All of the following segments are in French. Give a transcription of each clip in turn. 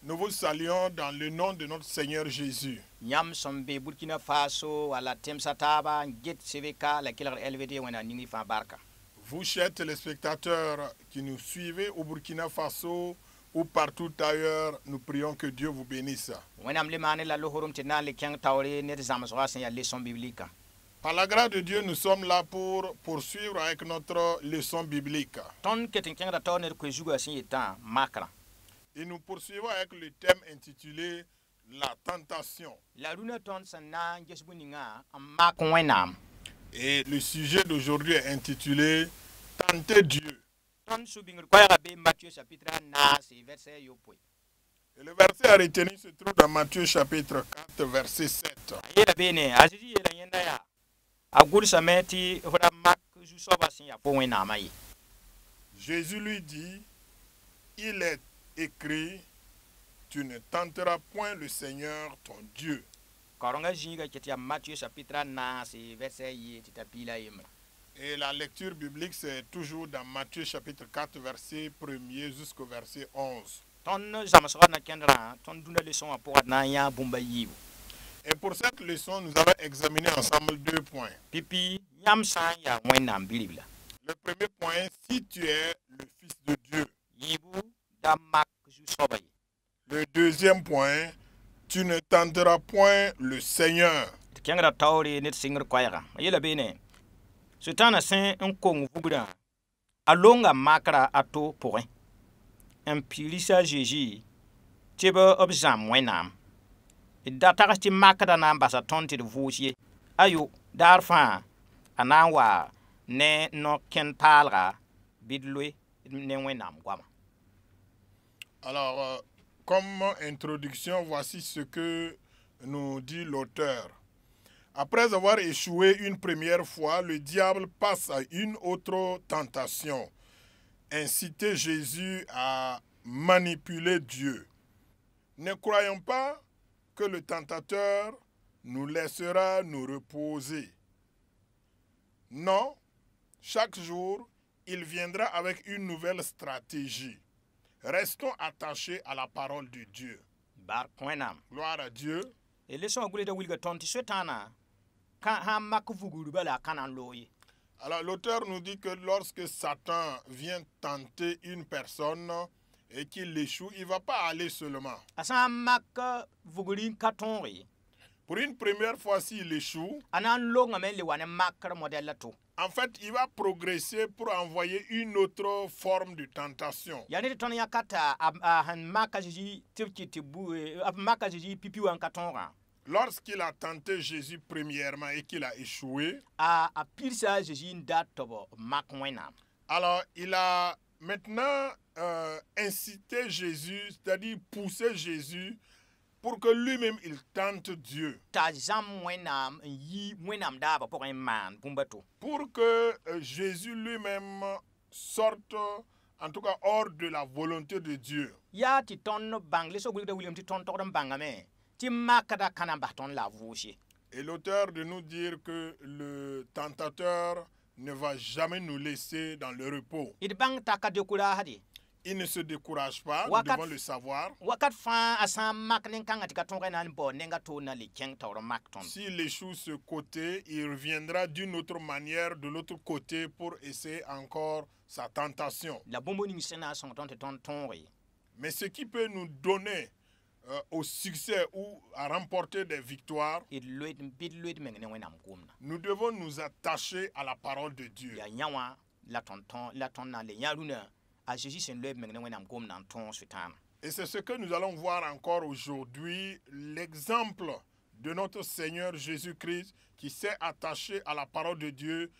Nous vous saluons dans le nom de notre Seigneur Jésus. Vous, chers téléspectateurs qui nous suivez au Burkina Faso ou partout ailleurs, nous prions que Dieu vous bénisse. Par la grâce de Dieu, nous sommes là pour poursuivre avec notre leçon biblique. Et nous poursuivons avec le thème intitulé La tentation. Et le sujet d'aujourd'hui est intitulé Tenter Dieu. Et le verset à retenir se trouve dans Matthieu chapitre 4, verset 7. Jésus lui dit, il est écrit, tu ne tenteras point le Seigneur ton Dieu. Et la lecture biblique, c'est toujours dans Matthieu chapitre 4, verset 1er jusqu'au verset 11. Et pour cette leçon, nous allons examiner ensemble 2 points. Le premier point, si tu es le Fils de Dieu. Le deuxième point, tu ne tenteras point le Seigneur. Alors, comme introduction, voici ce que nous dit l'auteur. Après avoir échoué une première fois, le diable passe à une autre tentation. Inciter Jésus à manipuler Dieu. Ne croyons pas que le tentateur nous laissera nous reposer. Non, chaque jour, il viendra avec une nouvelle stratégie. Restons attachés à la parole de Dieu. Gloire à Dieu. Alors l'auteur nous dit que lorsque Satan vient tenter une personne et qu'il échoue, il ne va pas aller seulement. Pour une première fois, s'il échoue, en fait, il va progresser pour envoyer une autre forme de tentation. Lorsqu'il a tenté Jésus premièrement et qu'il a échoué, alors il a maintenant incité Jésus, c'est-à-dire poussé Jésus pour que lui-même il tente Dieu. Pour que Jésus lui-même sorte, en tout cas hors de la volonté de Dieu. Et l'auteur de nous dire que le tentateur ne va jamais nous laisser dans le repos. Il ne se décourage pas, nous devons le savoir. S'il échoue ce côté, il reviendra d'une autre manière, de l'autre côté, pour essayer encore sa tentation. Mais ce qui peut nous donner au succès ou à remporter des victoires, nous devons nous attacher à la parole de Dieu. Et c'est ce que nous allons voir encore aujourd'hui, l'exemple de notre Seigneur Jésus-Christ qui s'est attaché à la parole de Dieu,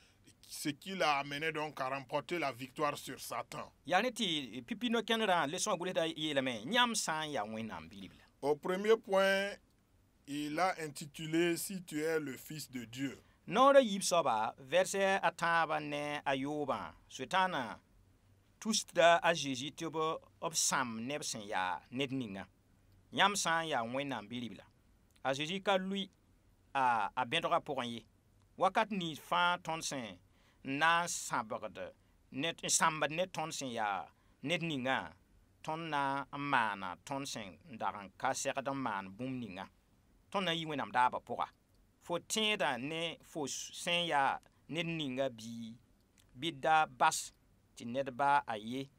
ce qui l'a amené donc à remporter la victoire sur Satan. Au premier point, il a intitulé « Si tu es le Fils de Dieu ». Tusda a Jésus tiobo obsam nebsen ya nedninga. Yam san ya wenam bilibla. A Jésus ka lui a bendra pour ye. Wakat ni fan tonsen na saborde net samba net tonsen ya ned ninga tõnd na n maana tõnd sẽn dag n ka segd n maan bũmb ninga tõnd na n yɩ wẽnnaam daabã pʋga fo tẽeda ne fo sẽn yaa ned ninga bii bɩ da bas tɩ nedba a ye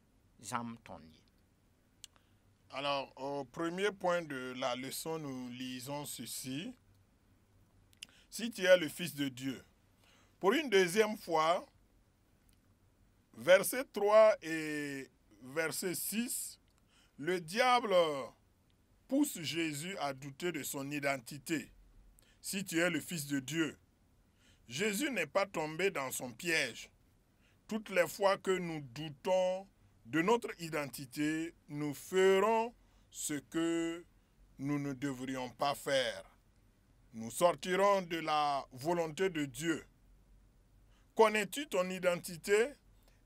zãmb tõnd ye. Alors, au premier point de la leçon, nous lisons ceci. Si tu es le Fils de Dieu. Pour une deuxième fois, verset 3 et verset 6, le diable pousse Jésus à douter de son identité. Si tu es le Fils de Dieu. Jésus n'est pas tombé dans son piège. Toutes les fois que nous doutons de notre identité, nous ferons ce que nous ne devrions pas faire. Nous sortirons de la volonté de Dieu. Connais-tu ton identité?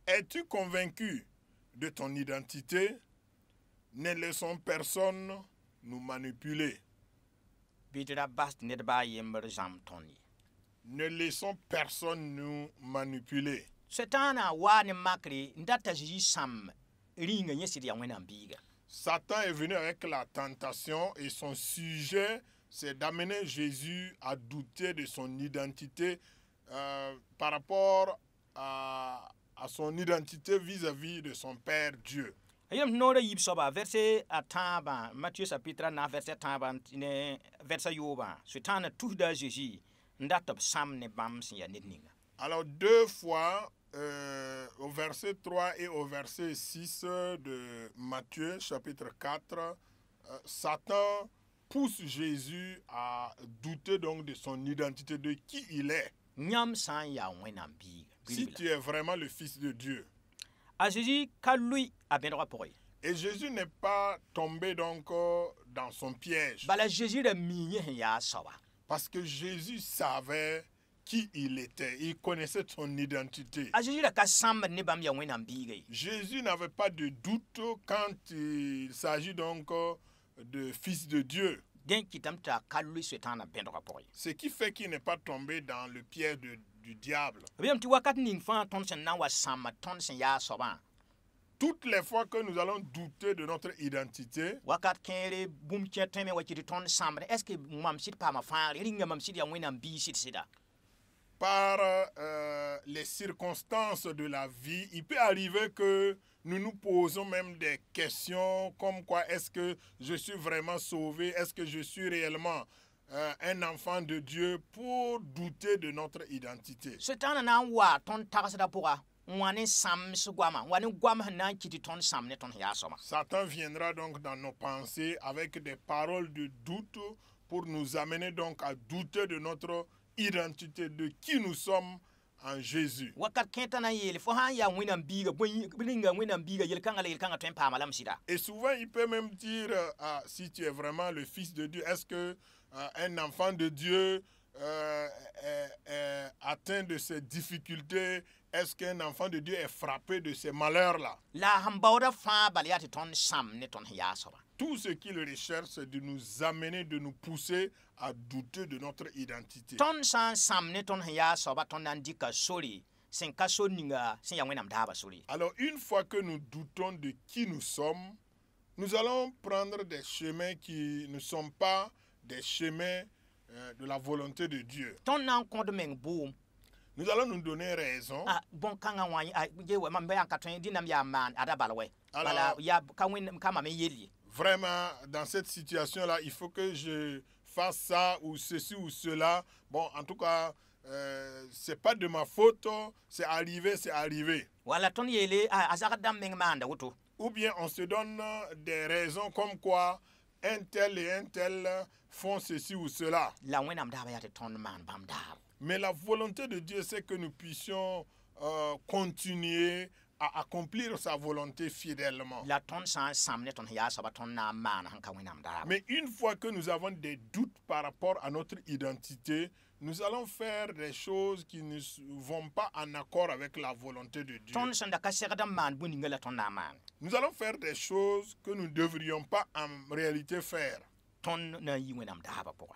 Es-tu convaincu de ton identité? Ne laissons personne nous manipuler. Ne laissons personne nous manipuler. Satan est venu avec la tentation et son sujet, c'est d'amener Jésus à douter de son identité par rapport à son identité vis-à-vis de son Père Dieu. Verset Matthieu chapitre 9 verset 10 verset yoba Satan tuda Jésus ndatop sam ne bam sin ya nedninga. Alors deux fois au verset 3 et au verset 6 de Matthieu chapitre 4, Satan pousse Jésus à douter donc de son identité, de qui il est. Si tu es vraiment le Fils de Dieu. Et Jésus n'est pas tombé donc dans son piège. Parce que Jésus savait qui il était. Il connaissait son identité. Jésus n'avait pas de doute quand il s'agit donc de Fils de Dieu. Ce qui fait qu'il n'est pas tombé dans le piège du diable. Toutes les fois que nous allons douter de notre identité, par les circonstances de la vie, il peut arriver que nous nous posons même des questions comme quoi est-ce que je suis vraiment sauvé, est-ce que je suis réellement un enfant de Dieu, pour douter de notre identité. Satan viendra donc dans nos pensées avec des paroles de doute pour nous amener donc à douter de notre identité, de qui nous sommes en Jésus. Et souvent il peut même dire si tu es vraiment le Fils de Dieu, est-ce que un enfant de Dieu est atteint de ces difficultés? Est-ce qu'un enfant de Dieu est frappé de ces malheurs-là? Tout ce qu'il recherche, c'est de nous amener, de nous pousser à douter de notre identité. Alors, une fois que nous doutons de qui nous sommes, nous allons prendre des chemins qui ne sont pas des chemins de la volonté de Dieu. Nous allons nous donner raison. Alors, vraiment, dans cette situation-là, il faut que je fasse ça ou ceci ou cela. Bon, en tout cas, c'est pas de ma faute, c'est arrivé, c'est arrivé. Ou bien on se donne des raisons comme quoi un tel et un tel font ceci ou cela. Mais la volonté de Dieu, c'est que nous puissions continuer à accomplir sa volonté fidèlement. Mais une fois que nous avons des doutes par rapport à notre identité, nous allons faire des choses qui ne vont pas en accord avec la volonté de Dieu. Nous allons faire des choses que nous ne devrions pas en réalité faire.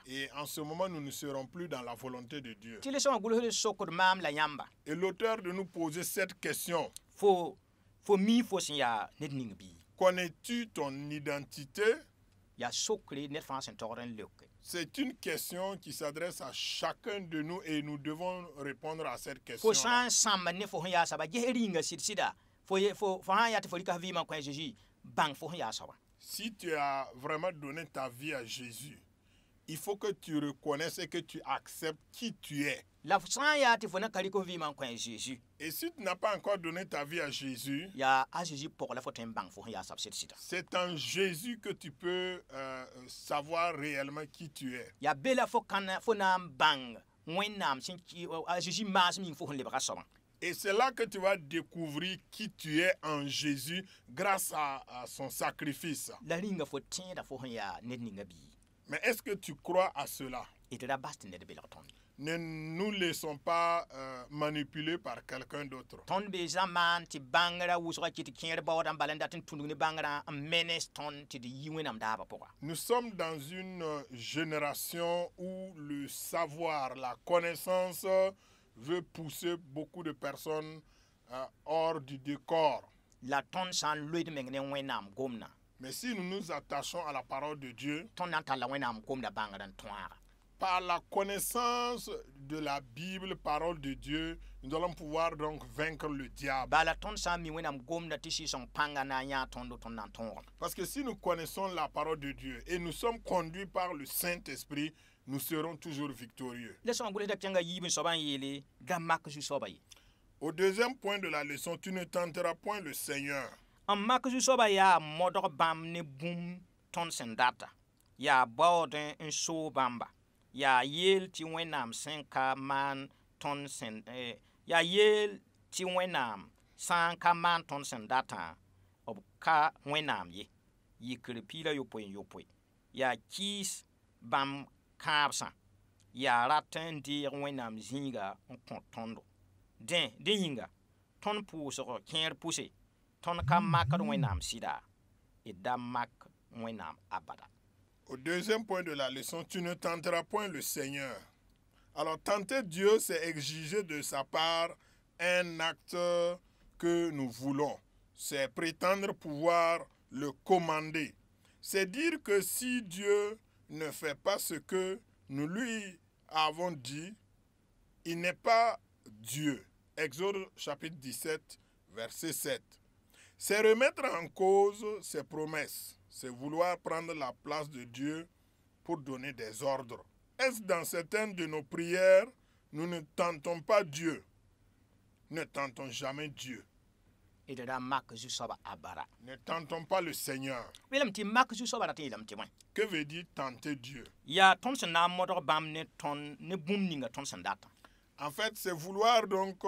Et en ce moment, nous ne serons plus dans la volonté de Dieu. Et l'auteur de nous poser cette question. fo mi fo sin ya ned ning bi Connais-tu ton identité? ya sokre net fa sen toren leuke C'est une question qui s'adresse à chacun de nous et nous devons répondre à cette fo question. san sam ne fo ya saba je ringa sida fo ha ya te fo ka vi man kwa Jésus bang fo ya saba Si tu as vraiment donné ta vie à Jésus, il faut que tu reconnaisses et que tu acceptes qui tu es. la san ya te fo na kali ko vi man kwa Jésus Et si tu n'as pas encore donné ta vie à Jésus, ya a Jésus pour la fo ten bang fo ya saba sida c'est en Jésus que tu peux savoir réellement qui tu es. ya bela fo kana fo na bang wenam sin ki a Jésus mas min fo le ba saba Et c'est là que tu vas découvrir qui tu es en Jésus grâce à son sacrifice. la ringa fo tin da fo ya ned ninga bi Mais est-ce que tu crois à cela? et da bast ne de bela ton Ne nous laissons pas manipuler par quelqu'un d'autre. ton be zaman ti bangra wusra ki ti kyer ba wadan balanda tin tundu ni bangra menes ton ti di yiwenam da ba poka Nous sommes dans une génération où le savoir, la connaissance veut pousser beaucoup de personnes hors du décor. la ton san loid mengne wenam gomna Mais si nous nous attachons à la parole de Dieu, ton nan tala wenam gomna bangra toara par la connaissance de la Bible, parole de Dieu, nous allons pouvoir donc vaincre le diable. bala ton san mi wenam gomna ti si son panga na nya ton do ton nan ton Parce que si nous connaissons la parole de Dieu et nous sommes conduits par le Saint-Esprit, nous serons toujours victorieux. le son gule da tanga yibin soban yele ga mak ju sobay Au deuxième point de la leçon, tu ne tenteras point le Seigneur. en mak ju sobay ya modor bam ne bum ton sendata ya bawden en so bamba ya yel ti wenam sen ka man ton sen ya yel ti wenam san ka man ton sendata ob ka wenam ye yikre pila yo poy ya kis bam kapsa ya ratin dir wenam zinga on kontondo den yinga ton puso kyer pousse ton ka makar wenam sida et da mak wenam abada. Au deuxième point de la leçon, tu ne tenteras point le Seigneur. Alors, tenter Dieu, c'est exiger de sa part un acte que nous voulons. C'est prétendre pouvoir le commander. C'est dire que si Dieu ne fait pas ce que nous lui avons dit, il n'est pas Dieu. Exode chapitre 17, verset 7. C'est remettre en cause ses promesses. C'est vouloir prendre la place de Dieu pour donner des ordres. Est-ce dans certaines de nos prières, nous ne tentons pas Dieu? Ne tentons jamais Dieu. Et de da mak ju soba abara. Ne tentons pas le Seigneur. Welam ti mak ju soba ti lam ti wan. Que veut dire tenter Dieu? Ya ton sen na modor bam ne ton ne bum ninga ton sen data. En fait, c'est vouloir donc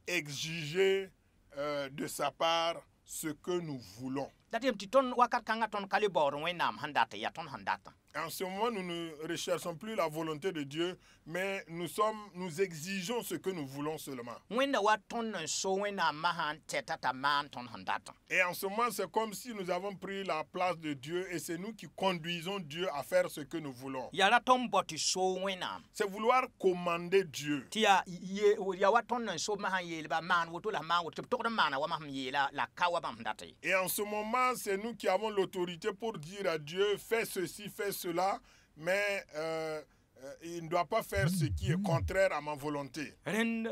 exiger de sa part ce que nous voulons. Datem ti ton wakat kanga ton kali bor wenam handata ya ton handata. En ce moment, nous ne recherchons plus la volonté de Dieu, mais nous exigeons ce que nous voulons seulement. Wenda wa ton so wenam mahan tetata man ton handata. Et en ce moment, c'est comme si nous avons pris la place de Dieu et c'est nous qui conduisons Dieu à faire ce que nous voulons. Ya la ton boti so wenam. C'est vouloir commander Dieu. Ti ya wa ton so mahan yele ba man woto la man woto to man wa maham yela la kawa bam handata. Et en ce moment, c'est nous qui avons l'autorité pour dire à Dieu, fais ceci, fais cela, mais il ne doit pas faire ce qui est contraire à ma volonté. Rend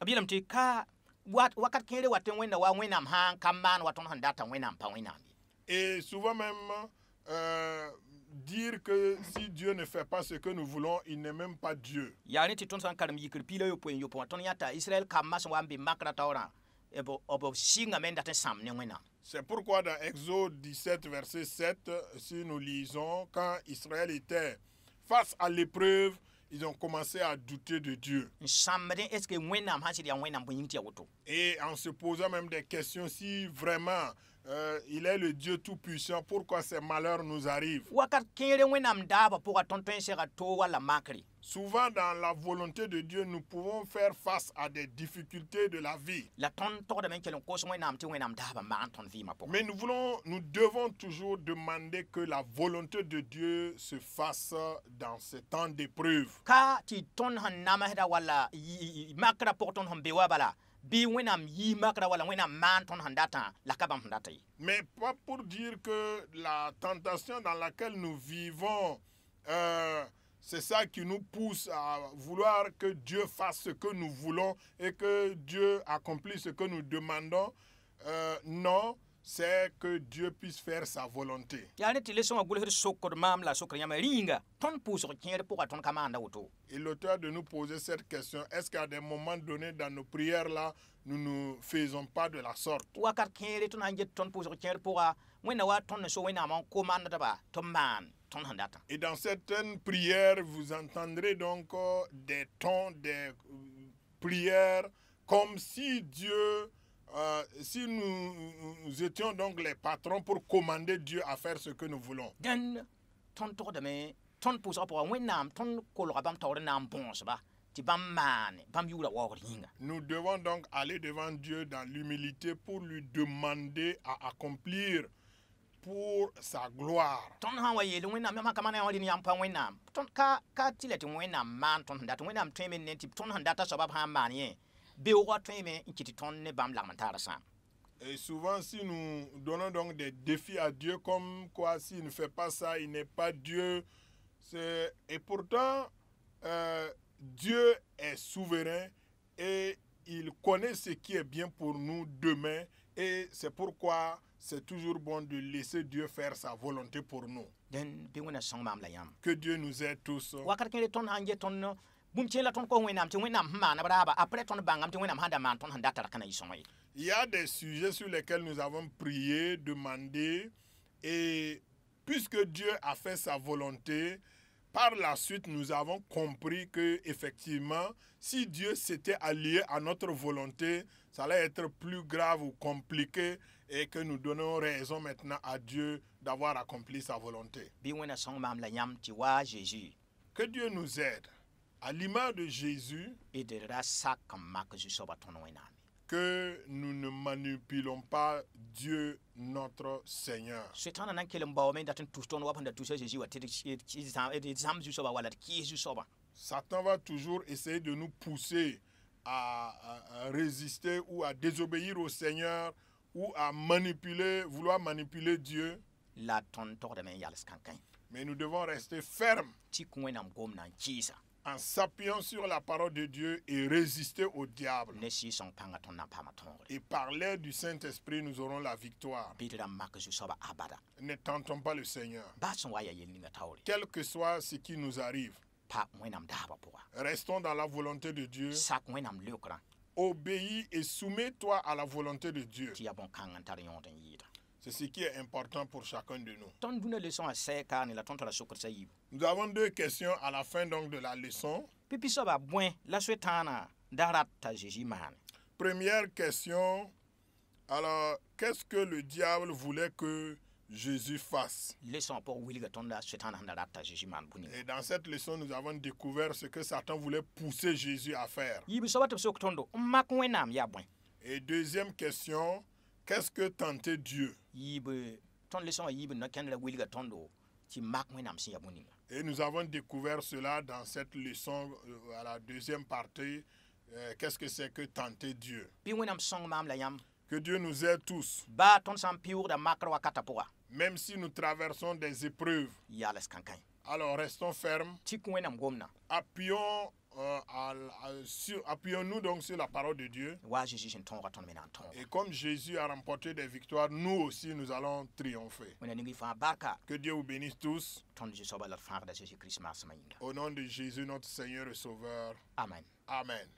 abilam ti ka wakat kere waten wenda wa wenam han kaman waton handata wenam pa wenam. Et souvent même dire que si Dieu ne fait pas ce que nous voulons, il n'est même pas Dieu. Ya ni ti ton san karam yikir pila yo point ton yata Israël kamas wa mbi makra tawra ebo obo singa men daten sam ne wenam. C'est pourquoi dans Exode 17, verset 7, si nous lisons, quand Israël était face à l'épreuve, ils ont commencé à douter de Dieu. Et en se posant même des questions, si vraiment il est le Dieu tout-puissant, pourquoi ces malheurs nous arrivent? Souvent dans la volonté de Dieu, nous pouvons faire face à des difficultés de la vie. Mais nous devons toujours demander que la volonté de Dieu se fasse dans ce temps d'épreuve. bi wẽnnaam yi makra wala wẽnnaam maan tõnd sẽn datã la ka bãmb sẽn data ye. Mais pas pour dire que la tentation dans laquelle nous vivons, c'est ça qui nous pousse à vouloir que Dieu fasse ce que nous voulons et que Dieu accomplisse ce que nous demandons. Non, c'est que Dieu puisse faire sa volonté. yaa ne tɩ le sõma gʋlsd sokd maam la sokr yãmba rĩnga tõnd pʋʋsg kẽer pʋga tõnd ka maanda woto. Et l'auteur de nous poser cette question, est-ce qu'à des moments donnés dans nos prières là, nous ne faisons pas de la sorte? wakat kẽere tõnd sãn get tõnd pʋʋsg kẽer pʋga wẽnna wa tõnd ne so wẽnnaam n ko-maanddba tɩ maan tõnd sẽn data. Et dans certaines prières, vous entendrez donc des tons, des prières comme si Dieu, si nous étions donc les patrons pour commander Dieu à faire ce que nous voulons. dẽnd tõnd togdame tõnd pʋʋsga pʋga wẽnnaam tõnd kolga bãmb taoor n na n bõosba tɩ bãmb maane bãmb yʋʋra waoogd yĩnga. Nous devons donc aller devant Dieu dans l'humilité pour lui demander à accomplir pour sa gloire. tõnd sã n wa yeel wẽnnaam yãmb sã ka maana wã rɩn yãmb pa wẽnnaam tõnd ka tɩ la tɩ wẽnnaam maan tõnd sẽn dat wẽnnaam tõeme ne tɩ tõnd sẽn data soaba b sã n maan yẽ beoogã tõeme n kɩ tɩ tõnd ne bãmb lagm n taara sãam. Et souvent, si nous donnons donc des défis à Dieu, comme quoi s'il ne fait pas ça, il n'est pas Dieu. Et pourtant, Dieu est souverain et il connaît ce qui est bien pour nous demain. Et c'est pourquoi c'est toujours bon de laisser Dieu faire sa volonté pour nous. dẽn bɩ wẽnna sõng maam la yãmb. Que Dieu nous aide tous. wakat kẽere tõnd sã n get tõnd bũmb kẽer la tõnd kos wẽnnaam tɩ wẽnnaam sẽn maana b raaba après tõnd bãngame tɩ wẽnnaam sã da maan tõnd sẽn data ra ka na yɩ sõma ye. Il y a des sujets sur lesquels nous avons prié, demandé, et puisque Dieu a fait sa volonté, par la suite nous avons compris que effectivement, si Dieu s'était allié à notre volonté, ça allait être plus grave ou compliqué et que nous donnons raison maintenant à Dieu d'avoir accompli sa volonté. bɩ wẽnna sõng maam la yãmb tɩ waa Jésus Que Dieu nous aide. À l'image de Jésus, et d ra sak n mak zu-soaba tõnd wẽnnaame. que nous ne manipulons pas Dieu notre Seigneur. Soetãana na n kell n baoome dat n tus tõnd wa b sẽn da tus a Zeezi wa tɩ d zãmb zu-soaba wala d kɩɩs zu-soaba. Satan va toujours essayer de nous pousser à résister ou à désobéir au Seigneur ou à manipuler, vouloir manipuler Dieu. La tõnd togdame n yals kãnkẽ Mais nous devons rester fermes tɩ k wẽnnaam gomdã n kɩɩsa en s'appuyant sur la parole de Dieu et résister au diable. ne sɩɩsẽng pãnga tõnd na n paama tõogre. Et par l'aide du Saint-Esprit, nous aurons la victoire. Bɩ d rãmb mak zu-soaba abada. Ne tentons pas le Seigneur. Baa sẽn wa yaa yel ninga taoore Quel que soit ce qui nous arrive, pa wẽnnaam daaba pʋga. restons dans la volonté de Dieu. Sak wẽnnaam leokrã Obéis et soumets-toi à la volonté de Dieu. tɩ yaa bõn-kãng n tar yõod n yɩɩda. C'est ce qui est important pour chacun de nous. tõnd dũnã leçon a sɛɛka ne la tõnd tara sokd sa yiibu. Nous avons deux questions à la fin donc de la leçon. Pipi soaba bõe la soetãana da rat t'a Jésus maane. Première question. Alors, qu'est-ce que le diable voulait que Jésus fasse? Leçon pʋg wilga tõnd la soetãana sẽn da rat t'a Jésus maan bũni. Et dans cette leçon, nous avons découvert ce que Satan voulait pousser Jésus à faire. Yiibu soaba tɩ b sok tõndo n mak wẽnnaam yaa bõe. Et deuxième question, qu'est-ce que tentait Dieu? Yiibu tõnd leçon wã yiibu na kẽnd la wilga tõndo tɩ mak wẽnnaam sẽn yaa bũninga. Et nous avons découvert cela dans cette leçon, à la deuxième partie. Qu'est-ce que c'est que tenter Dieu? Bɩ wẽnnaam sõng maam la yãmb. Que Dieu nous aide tous. Baa tõnd sã n pɩʋʋgda makr wakata pʋga Même si nous traversons des épreuves, yals kãnkãe alors restons fermes. tɩ k wẽnnaam gomdã Appuyons-nous donc sur la parole de Dieu. waa Jésus sẽn tõoga tõnd me na n tõoga. Et comme Jésus a remporté des victoires, nous aussi nous allons triompher. wẽnna ning y fãa barka Que Dieu vous bénisse tous. tõnd zu-soaba la d fãagda Jésus Kirist maasmã yĩnga. Au nom de Jésus, notre Seigneur et Sauveur. Amen. Amen.